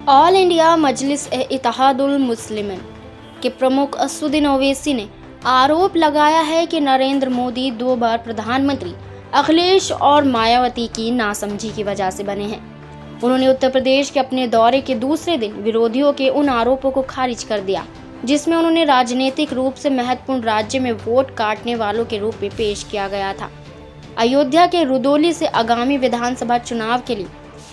All India Majlis-e-Ittehadul मुस्लिमीन के प्रमुख असदुद्दीन ओवैसी ने आरोप लगाया है कि नरेंद्र मोदी 2 बार प्रधानमंत्री अखिलेश और मायावती की नासमझी की वजह से बने हैं। उन्होंने उत्तर प्रदेश के अपने दौरे के दूसरे दिन विरोधियों के उन आरोपों को खारिज कर दिया जिसमें उन्होंने राजनीतिक रूप से महत्वपूर्ण राज्य में वोट काटने वालों के रूप में पेश किया गया था। अयोध्या के रुदौली से आगामी विधानसभा चुनाव के लिए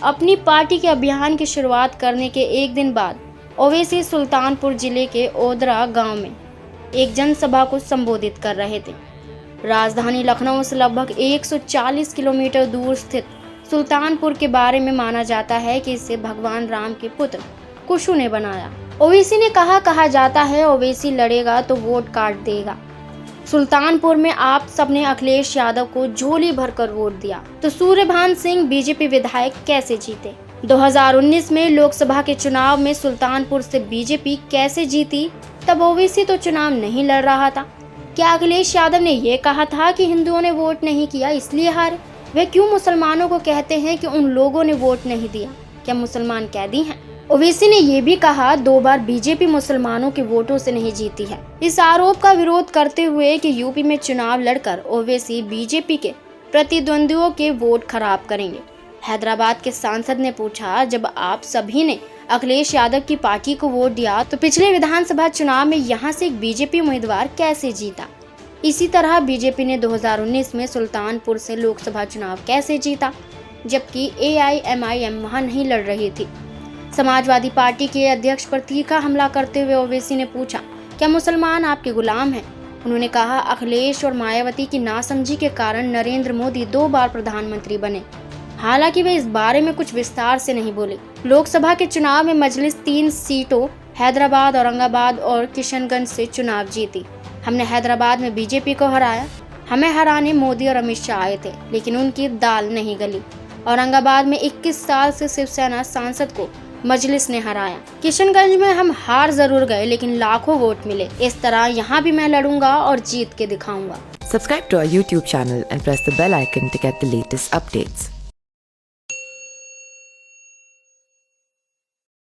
अपनी पार्टी के अभियान की शुरुआत करने के एक दिन बाद ओवैसी सुल्तानपुर जिले के ओदरा गांव में एक जनसभा को संबोधित कर रहे थे। राजधानी लखनऊ से लगभग 140 किलोमीटर दूर स्थित सुल्तानपुर के बारे में माना जाता है कि इसे भगवान राम के पुत्र कुशु ने बनाया। ओवैसी ने कहा जाता है ओवैसी लड़ेगा तो वोट काट देगा। सुल्तानपुर में आप सबने अखिलेश यादव को झोली भरकर वोट दिया तो सूर्यभान सिंह बीजेपी विधायक कैसे जीते? 2019 में लोकसभा के चुनाव में सुल्तानपुर से बीजेपी कैसे जीती? तब ओवैसी तो चुनाव नहीं लड़ रहा था। क्या अखिलेश यादव ने ये कहा था कि हिंदुओं ने वोट नहीं किया इसलिए हारे? वे क्यों मुसलमानों को कहते हैं कि उन लोगों ने वोट नहीं दिया? क्या मुसलमान कैदी हैं? ओवैसी ने यह भी कहा 2 बार बीजेपी मुसलमानों के वोटों से नहीं जीती है। इस आरोप का विरोध करते हुए कि यूपी में चुनाव लड़कर ओवैसी बीजेपी के प्रतिद्वंदियों के वोट खराब करेंगे। हैदराबाद के सांसद ने पूछा, जब आप सभी ने अखिलेश यादव की पार्टी को वोट दिया तो पिछले विधानसभा चुनाव में यहां से एक बीजेपी उम्मीदवार कैसे जीता? इसी तरह बीजेपी ने 2019 में सुल्तानपुर से लोकसभा चुनाव कैसे जीता जबकि AIMIM वहां नहीं लड़ रही थी? समाजवादी पार्टी के अध्यक्ष पर तीखा हमला करते हुए ओवैसी ने पूछा, क्या मुसलमान आपके गुलाम हैं? उन्होंने कहा, अखिलेश और मायावती की नासमझी के कारण नरेंद्र मोदी 2 बार प्रधानमंत्री बने। हालांकि वे इस बारे में कुछ विस्तार से नहीं बोले। लोकसभा के चुनाव में मजलिस 3 सीटों हैदराबाद, औरंगाबाद और किशनगंज से चुनाव जीती। हमने हैदराबाद में बीजेपी को हराया। हमें हराने मोदी और अमित शाह आए थे लेकिन उनकी दाल नहीं गली। औरंगाबाद में 21 साल से शिवसेना सांसद को मजलिस ने हराया। किशनगंज में हम हार जरूर गए लेकिन लाखों वोट मिले। इस तरह यहाँ भी मैं लड़ूंगा और जीत के दिखाऊंगा। Subscribe to our YouTube channel and press the bell icon to get the latest updates.